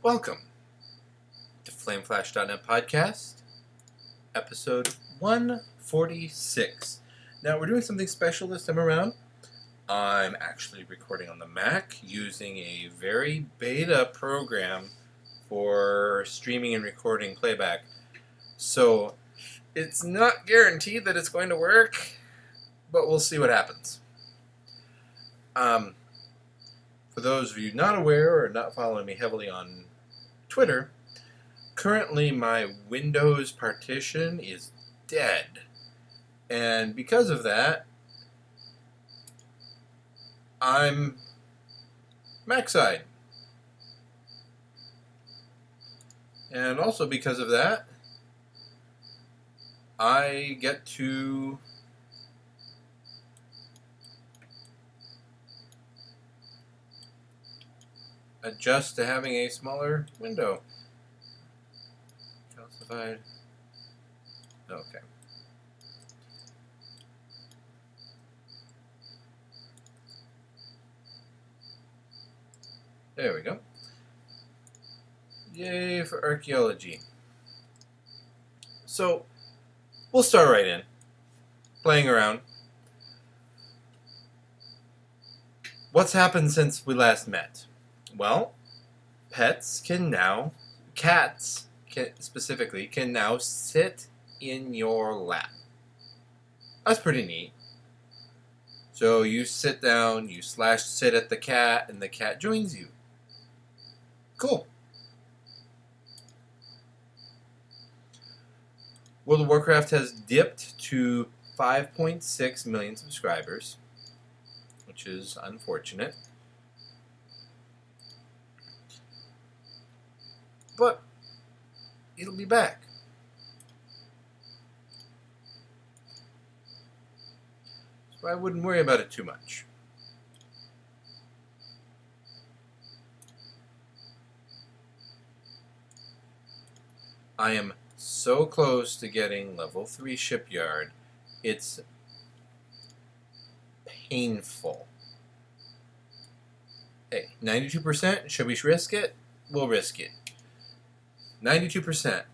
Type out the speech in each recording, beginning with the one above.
Welcome to FlameFlash.net podcast, episode 146. Now, we're doing something special this time around. I'm actually recording on the Mac using a very beta program for streaming and recording playback. So, it's not guaranteed that it's going to work, but we'll see what happens. For those of you not aware or not following me heavily on Twitter, currently my Windows partition is dead. And because of that, I'm Mac side. And also because of that, I get to adjust to having a smaller window. Calcified. Okay. There we go. Yay for archaeology. So, we'll start right in. Playing around. What's happened since we last met? Well, cats specifically, can now sit in your lap. That's pretty neat. So you sit down, you /sit at the cat, and the cat joins you. Cool. World of Warcraft has dipped to 5.6 million subscribers, which is unfortunate. But it'll be back. So I wouldn't worry about it too much. I am so close to getting level 3 shipyard. It's painful. Hey, 92%? Should we risk it? We'll risk it. 92%.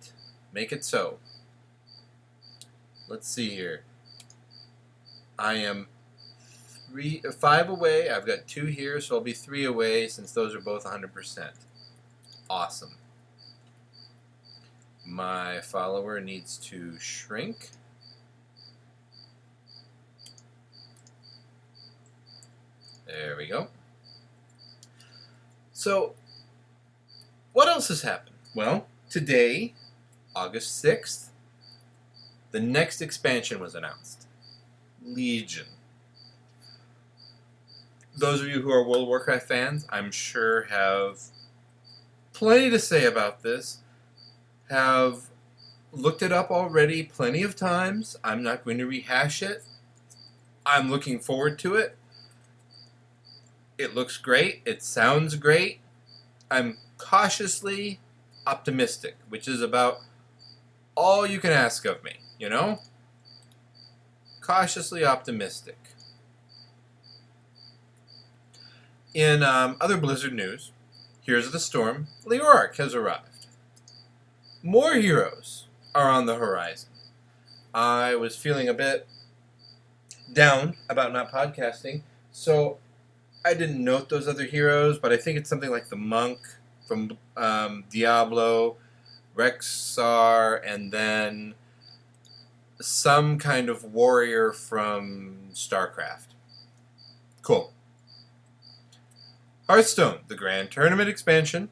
Make it so. Let's see here. I am 5 away. I've got 2 here, so I'll be 3 away since those are both 100%. Awesome. My follower needs to shrink. There we go. So, what else has happened? Well, today, August 6th, the next expansion was announced. Legion. Those of you who are World of Warcraft fans, I'm sure have plenty to say about this. Have looked it up already plenty of times. I'm not going to rehash it. I'm looking forward to it. It looks great. It sounds great. I'm cautiously optimistic, which is about all you can ask of me, you know? Cautiously optimistic. In other Blizzard news, Heroes of the Storm, Leoric has arrived. More heroes are on the horizon. I was feeling a bit down about not podcasting, so I didn't note those other heroes, but I think it's something like the Monk from Diablo, Rexxar, and then some kind of warrior from StarCraft. Cool. Hearthstone, the Grand Tournament expansion.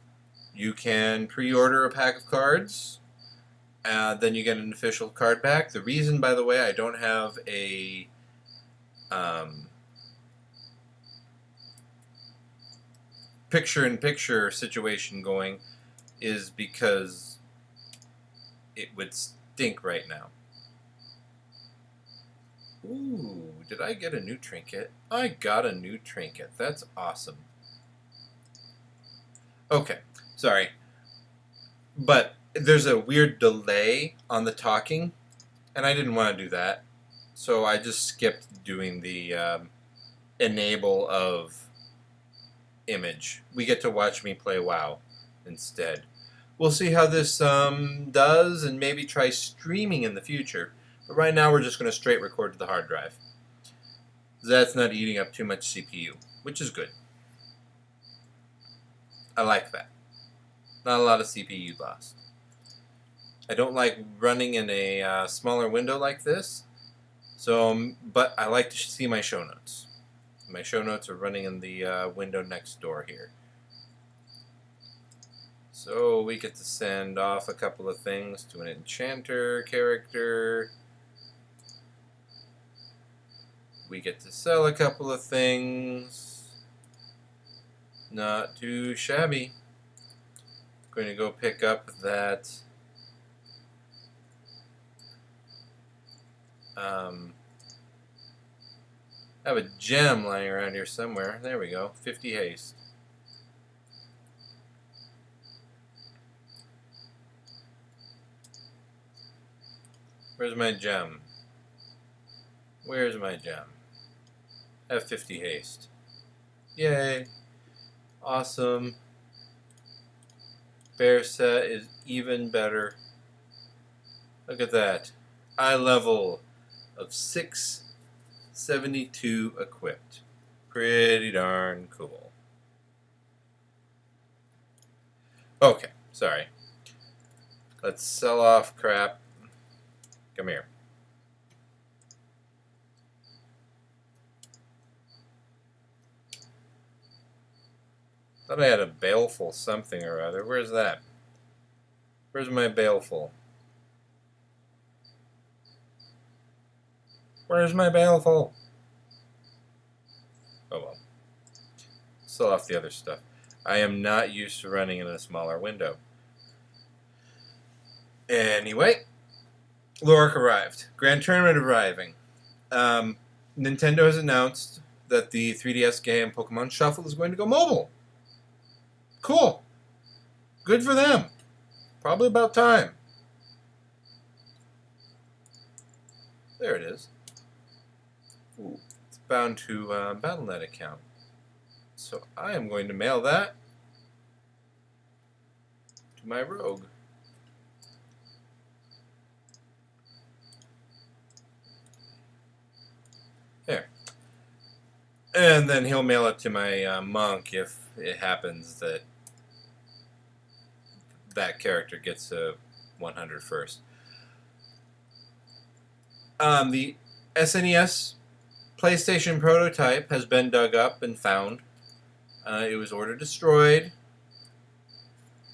You can pre-order a pack of cards, then you get an official card pack. The reason, by the way, I don't have a picture-in-picture situation going is because it would stink right now. Ooh, did I get a new trinket? I got a new trinket. That's awesome. Okay, sorry. But there's a weird delay on the talking, and I didn't want to do that. So I just skipped doing the enable of image. We get to watch me play WoW. instead. We'll see how this does, and maybe try streaming in the future. But right now we're just going to straight record to the hard drive. That's not eating up too much CPU, which is good. I like that. Not a lot of CPU lost. I don't like running in a smaller window like this, but I like to see my show notes. My show notes are running in the window next door here. So we get to send off a couple of things to an enchanter character. We get to sell a couple of things. Not too shabby. Going to go pick up that I have a gem lying around here somewhere. There we go. 50 haste. Where's my gem? Where's my gem? I have 50 haste. Yay. Awesome. Bear set is even better. Look at that. Eye level of 672 equipped. Pretty darn cool. Okay, sorry. Let's sell off crap. Come here. Thought I had a baleful something or other. Where's that? Where's my baleful? Where's my baleful? Oh well. Sell off the other stuff. I am not used to running in a smaller window. Anyway, Lorik arrived. Grand Tournament arriving. Nintendo has announced that the 3DS game Pokemon Shuffle is going to go mobile. Cool. Good for them. Probably about time. There it is. Ooh, it's bound to Battle.net account. So I am going to mail that to my rogue. There. And then he'll mail it to my monk if it happens that that character gets a 100 first. The SNES PlayStation prototype has been dug up and found. It was ordered destroyed.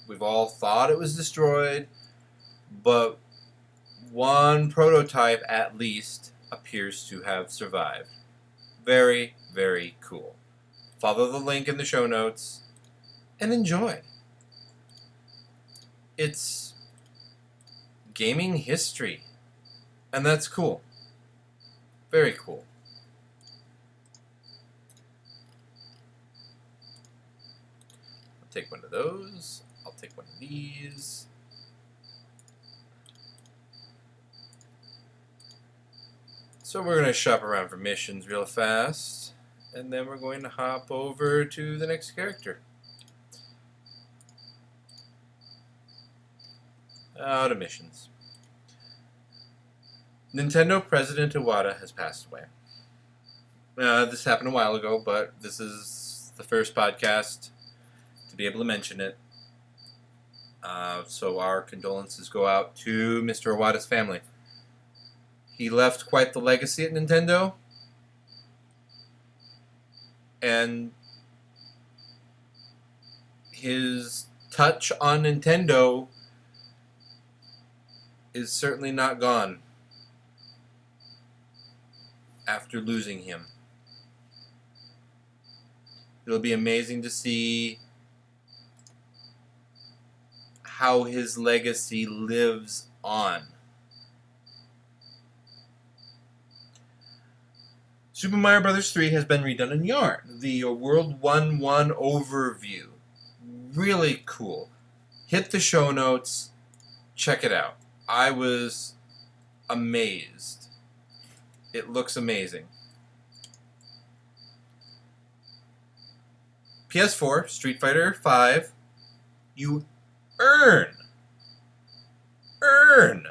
We've all thought it was destroyed, but one prototype at least appears to have survived. Very, very cool. Follow the link in the show notes and enjoy. It's gaming history, and that's cool. Very cool. I'll take one of those. I'll take one of these. So we're going to shop around for missions real fast, and then we're going to hop over to the next character. Out of missions. Nintendo President Iwata has passed away. This happened a while ago, but this is the first podcast to be able to mention it. So our condolences go out to Mr. Iwata's family. He left quite the legacy at Nintendo, and his touch on Nintendo is certainly not gone after losing him. It'll be amazing to see how his legacy lives on. Super Mario Bros. 3 has been redone in Yarn. The World 1-1 overview. Really cool. Hit the show notes. Check it out. I was amazed. It looks amazing. PS4, Street Fighter V, You earn earn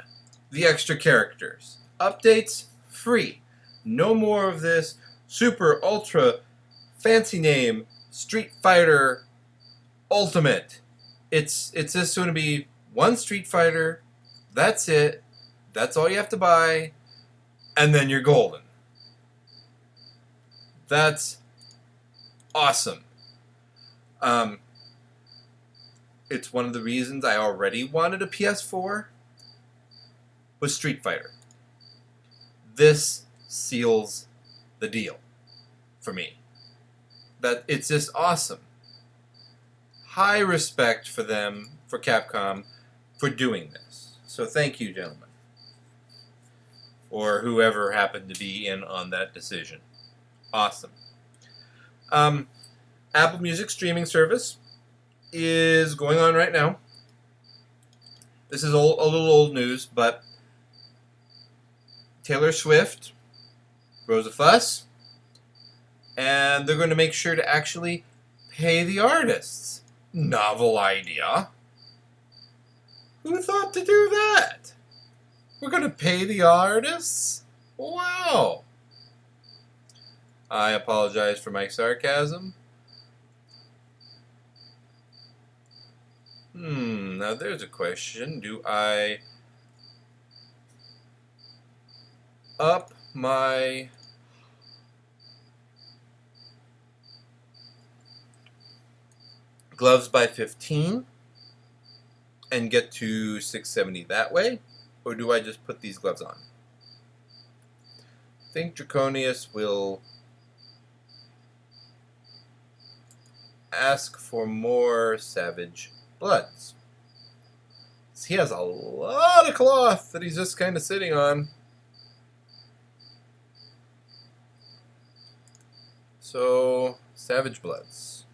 the extra characters. Updates free. No more of this super ultra fancy name Street Fighter Ultimate. It's just going to be one Street Fighter. That's it. That's all you have to buy, and then you're golden. That's awesome. It's one of the reasons I already wanted a PS4 was Street Fighter. This seals the deal for me. That it's just awesome. High respect for them, for Capcom, for doing this. So thank you, gentlemen. Or whoever happened to be in on that decision. Awesome. Apple Music streaming service is going on right now. This is a little old news, but Taylor Swift rose a fuss, and they're going to make sure to actually pay the artists. Novel idea. Who thought to do that? We're going to pay the artists? Wow. I apologize for my sarcasm. Now there's a question. Do I up my gloves by 15 and get to 670 that way? Or do I just put these gloves on? I think Draconius will ask for more Savage Bloods. He has a lot of cloth that he's just kind of sitting on. So, Savage Bloods.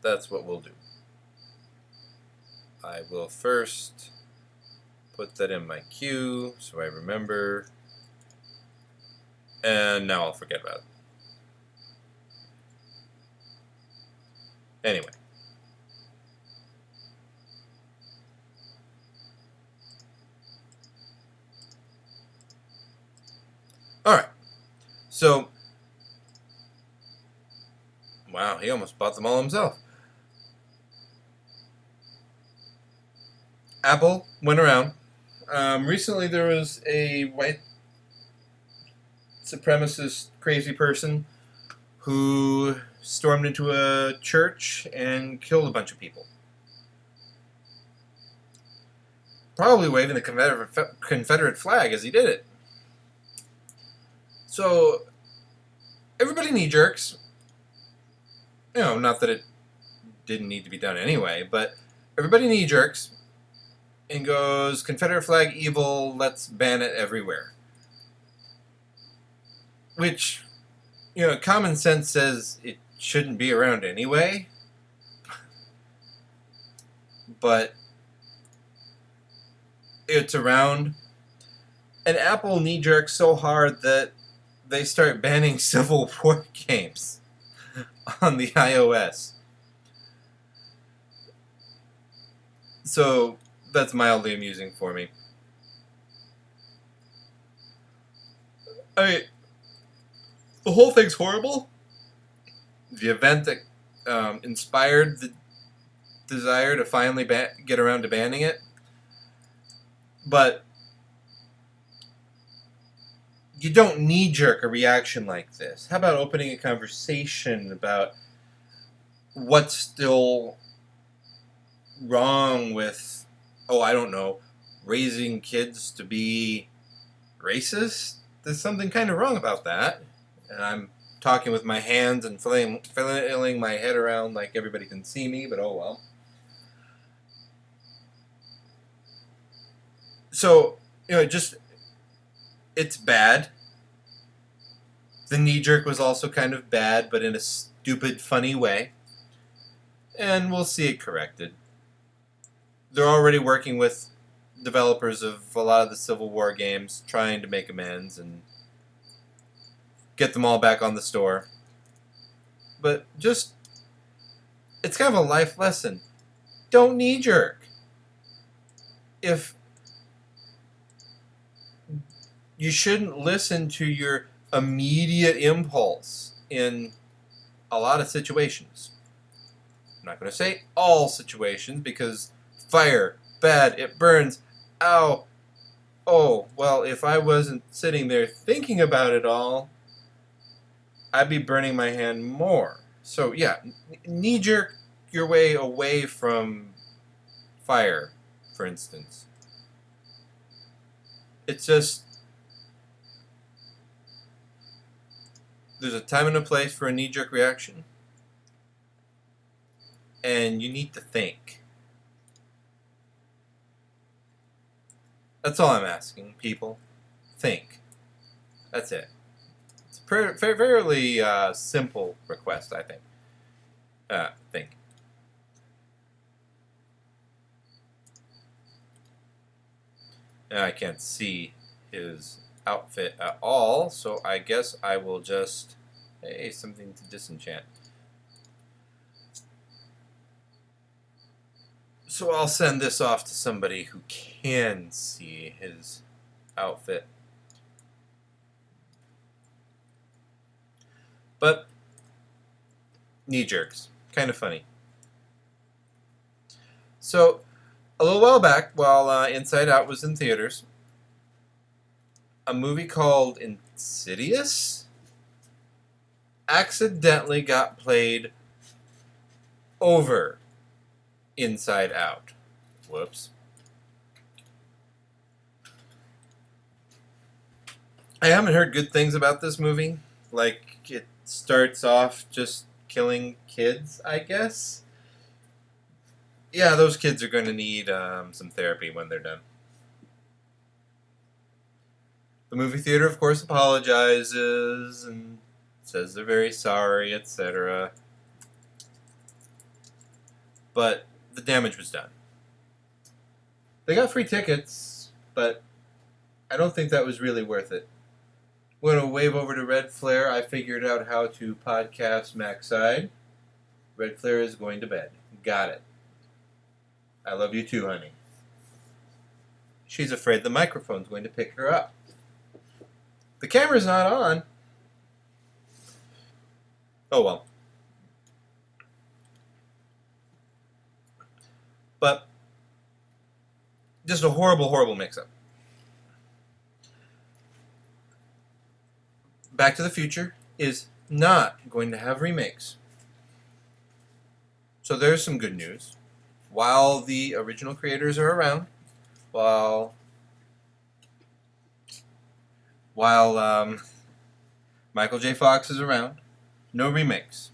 That's what we'll do. I will first put that in my queue so I remember. And now I'll forget about it. Anyway. Alright. So, wow, he almost bought them all himself. Apple went around. Recently there was a white supremacist crazy person who stormed into a church and killed a bunch of people. Probably waving the Confederate flag as he did it. So, everybody knee-jerks. You know, not that it didn't need to be done anyway, but everybody knee-jerks and goes, Confederate flag evil, let's ban it everywhere. Which, you know, common sense says it shouldn't be around anyway. But it's around. And Apple knee-jerks so hard that they start banning Civil War games on the iOS. So that's mildly amusing for me. I mean, the whole thing's horrible. The event that inspired the desire to finally get around to banning it. But you don't knee-jerk a reaction like this. How about opening a conversation about what's still wrong with, I don't know, raising kids to be racist? There's something kind of wrong about that. And I'm talking with my hands and flailing my head around like everybody can see me, but oh well. So, you know, it's bad. The knee-jerk was also kind of bad, but in a stupid, funny way. And we'll see it corrected. They're already working with developers of a lot of the Civil War games, trying to make amends and get them all back on the store. But it's kind of a life lesson. don't knee jerk. If you shouldn't listen to your immediate impulse in a lot of situations. I'm not going to say all situations because fire, bad, it burns, ow. Oh, well, if I wasn't sitting there thinking about it all, I'd be burning my hand more. So, yeah, knee jerk your way away from fire, for instance. It's just, there's a time and a place for a knee jerk reaction, and you need to think. That's all I'm asking, people. Think. That's it. It's a fairly simple request, I think. Think. Now I can't see his outfit at all, so I guess I will just... Hey, something to disenchant. So I'll send this off to somebody who can see his outfit. But knee jerks, kind of funny. So a little while back, while Inside Out was in theaters, a movie called Insidious accidentally got played over Inside Out. Whoops. I haven't heard good things about this movie. Like, it starts off just killing kids, I guess. Yeah, those kids are going to need some therapy when they're done. The movie theater, of course, apologizes and says they're very sorry, etc. But the damage was done. They got free tickets, but I don't think that was really worth it. I'm going to wave over to Red Flare. I figured out how to podcast Maxide. Red Flare is going to bed. Got it. I love you too, honey. She's afraid the microphone's going to pick her up. The camera's not on. Oh well. But just a horrible, horrible mix-up. Back to the Future is not going to have remakes. So there's some good news. While the original creators are around, while Michael J. Fox is around, no remakes.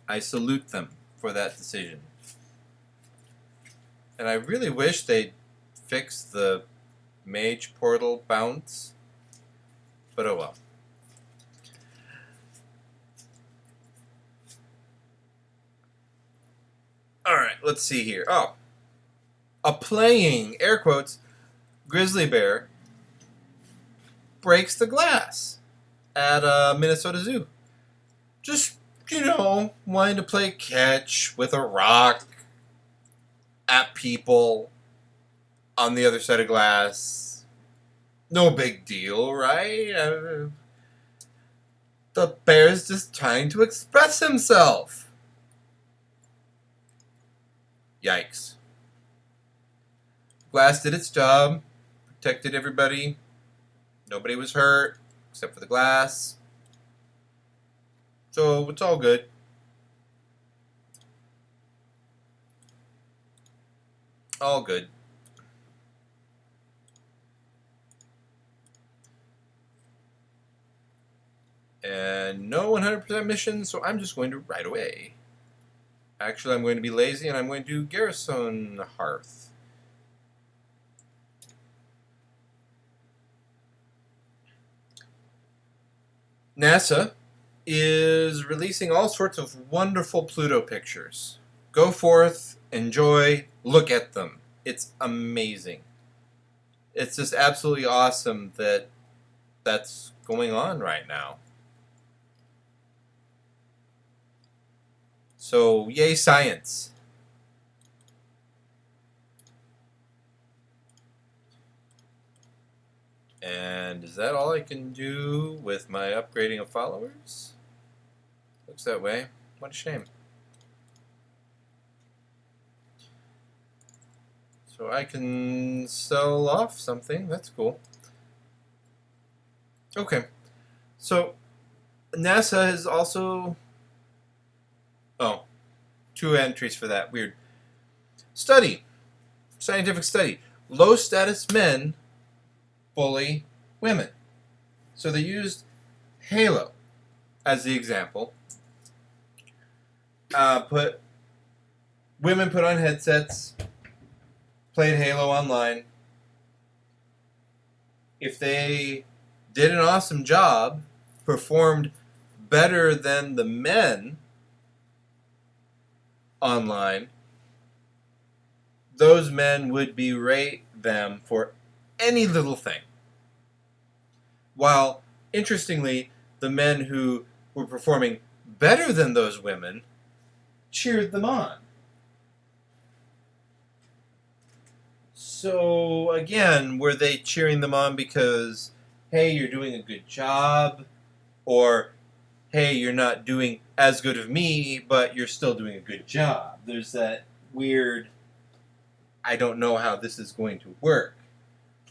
I salute them for that decision. And I really wish they'd fix the Mage Portal bounce, but oh well. Alright, let's see here. Oh, a playing, air quotes, grizzly bear breaks the glass at a Minnesota zoo. Just, wanting to play catch with a rock at people on the other side of glass. No big deal, right? The bear's just trying to express himself. Yikes. Glass did its job, protected everybody. Nobody was hurt, except for the glass. So it's all good. All good. And no 100% mission, so I'm just going to right away. Actually, I'm going to be lazy and I'm going to Garrison Hearth. NASA is releasing all sorts of wonderful Pluto pictures. Go forth, enjoy, look at them. It's amazing. It's just absolutely awesome that that's going on right now. So, yay science. And is that all I can do with my upgrading of followers? Looks that way. What a shame. So I can sell off something. That's cool. Okay. So NASA has also... Oh, 2 entries for that. Weird. Study. Scientific study. Low status men bully women. So they used Halo as the example. Women put on headsets, played Halo online. If they did an awesome job, performed better than the men online, those men would berate them for any little thing. While, interestingly, the men who were performing better than those women cheered them on. So, again, were they cheering them on because, hey, you're doing a good job, or, hey, you're not doing as good of me, but you're still doing a good job? There's that weird, I don't know how this is going to work.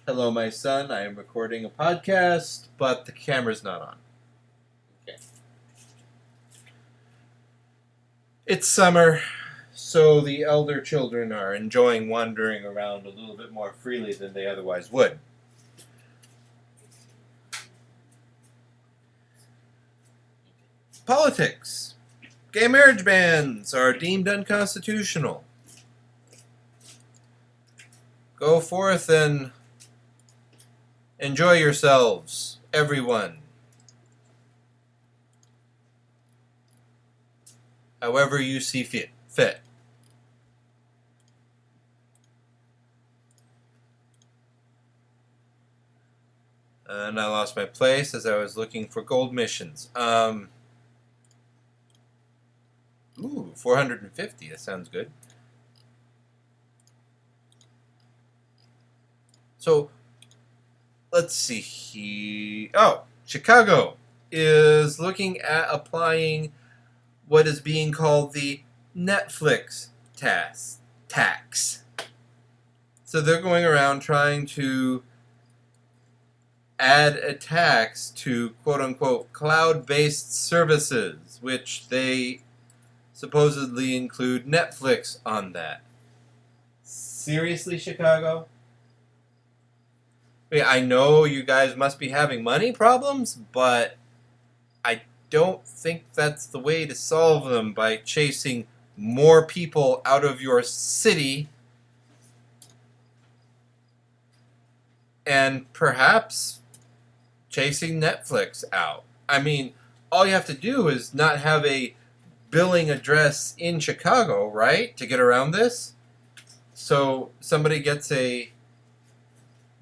Hello, my son, I am recording a podcast, but the camera's not on. Okay. It's summer, so the elder children are enjoying wandering around a little bit more freely than they otherwise would. Politics. Gay marriage bans are deemed unconstitutional. Go forth and enjoy yourselves, everyone. However you see fit. And I lost my place as I was looking for gold missions. 450. That sounds good. So, let's see. Chicago is looking at applying what is being called the Netflix tax. So they're going around trying to add a tax to quote-unquote cloud-based services, which they supposedly include Netflix on that. Seriously, Chicago? I know you guys must be having money problems, but I don't think that's the way to solve them, by chasing more people out of your city and perhaps chasing Netflix out. I mean, all you have to do is not have a billing address in Chicago, right, to get around this. So somebody gets a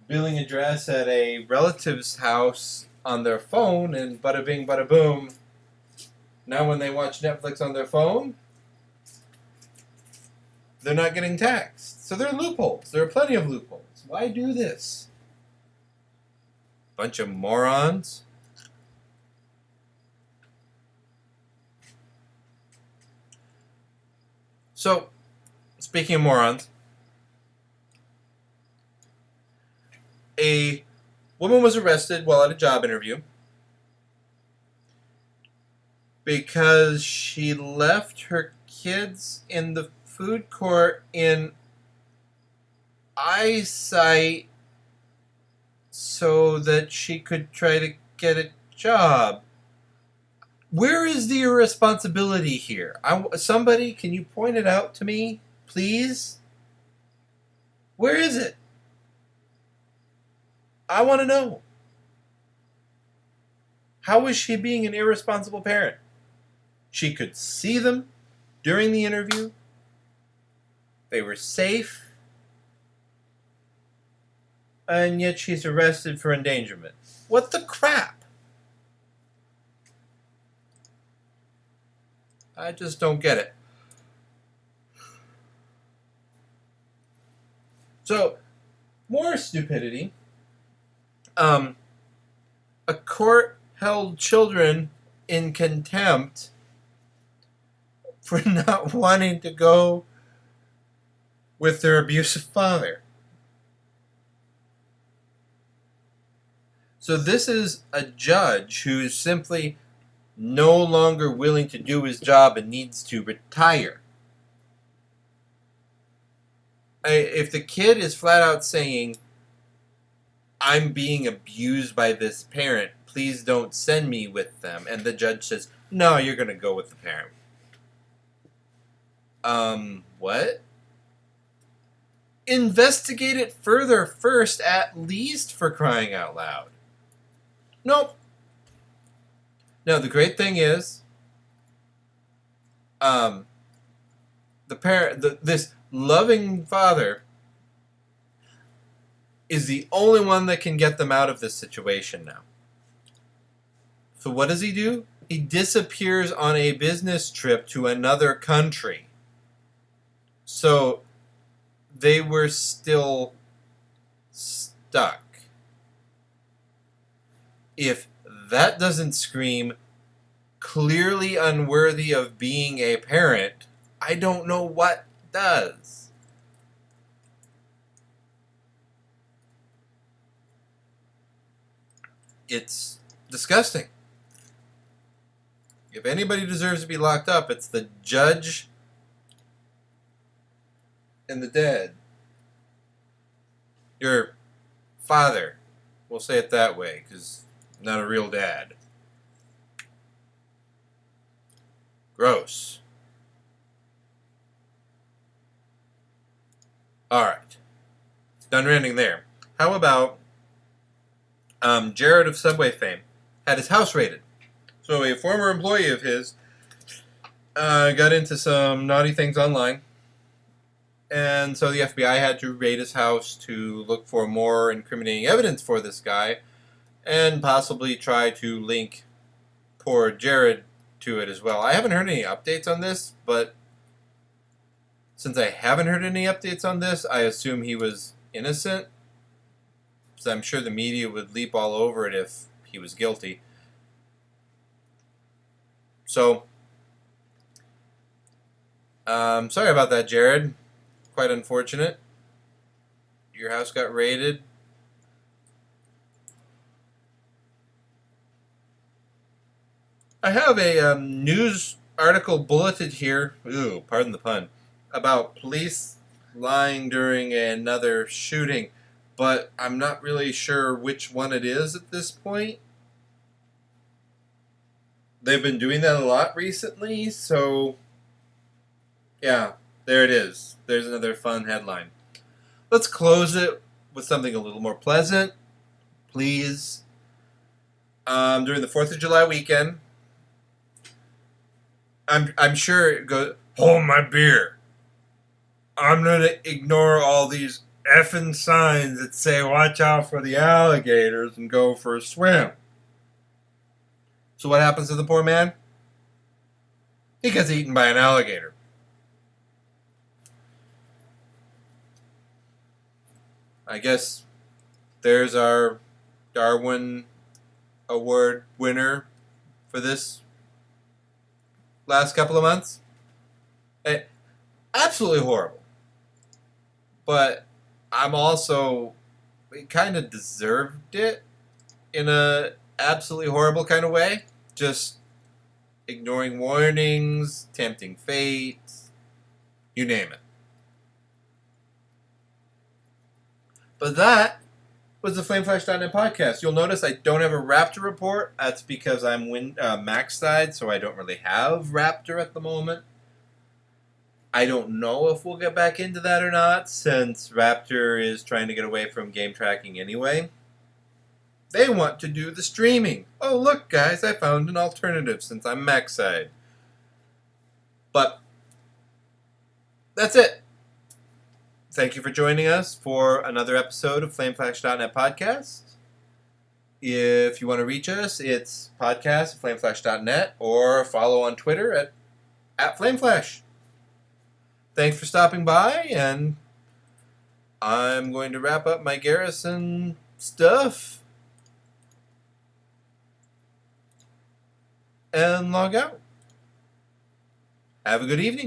billing address at a relative's house on their phone, and bada bing, bada boom. Now when they watch Netflix on their phone, they're not getting taxed. So there are loopholes. There are plenty of loopholes. Why do this? Bunch of morons. So, speaking of morons, a woman was arrested while at a job interview because she left her kids in the food court in eyesight so that she could try to get a job. Where is the irresponsibility here? Somebody, can you point it out to me, please? Where is it? I want to know. How is she being an irresponsible parent? She could see them during the interview. They were safe. And yet she's arrested for endangerment. What the crap? I just don't get it. So, more stupidity. Um, a court held children in contempt for not wanting to go with their abusive father. So this is a judge who is simply no longer willing to do his job and needs to retire. If the kid is flat out saying, I'm being abused by this parent, please don't send me with them, and the judge says, no, you're going to go with the parent. What? Investigate it further first, at least, for crying out loud. Nope. Now, the great thing is, this loving father is the only one that can get them out of this situation now. So what does he do? He disappears on a business trip to another country. So they were still stuck. If that doesn't scream clearly unworthy of being a parent, I don't know what does. It's disgusting. If anybody deserves to be locked up, it's the judge and the dad. Your father. We'll say it that way, because not a real dad. Gross. Alright. Done ranting there. How about Jared of Subway fame had his house raided. So a former employee of his got into some naughty things online. And so the FBI had to raid his house to look for more incriminating evidence for this guy and possibly try to link poor Jared to it as well. I haven't heard any updates on this, but since I haven't heard any updates on this, I assume he was innocent. So I'm sure the media would leap all over it if he was guilty. So, sorry about that, Jared. Quite unfortunate. Your house got raided. I have a news article bulleted here, ooh, pardon the pun, about police lying during another shooting, but I'm not really sure which one it is at this point. They've been doing that a lot recently, so yeah, there it is. There's another fun headline. Let's close it with something a little more pleasant, please. During the 4th of July weekend, I'm sure it goes, hold my beer. I'm going to ignore all these effing signs that say watch out for the alligators and go for a swim. So what happens to the poor man? He gets eaten by an alligator. I guess there's our Darwin Award winner for this last couple of months. Absolutely horrible. But I'm also, it kind of deserved it in a absolutely horrible kind of way. Just ignoring warnings, tempting fate, you name it. But that was the FlameFlash.net podcast. You'll notice I don't have a Raptor report. That's because I'm Max side, so I don't really have Raptor at the moment. I don't know if we'll get back into that or not, since Raptor is trying to get away from game tracking anyway. They want to do the streaming. Oh, look, guys, I found an alternative since I'm Max side. But that's it. Thank you for joining us for another episode of FlameFlash.net podcast. If you want to reach us, it's podcast@flameflash.net or follow on Twitter at FlameFlash. Thanks for stopping by, and I'm going to wrap up my Garrison stuff and log out. Have a good evening.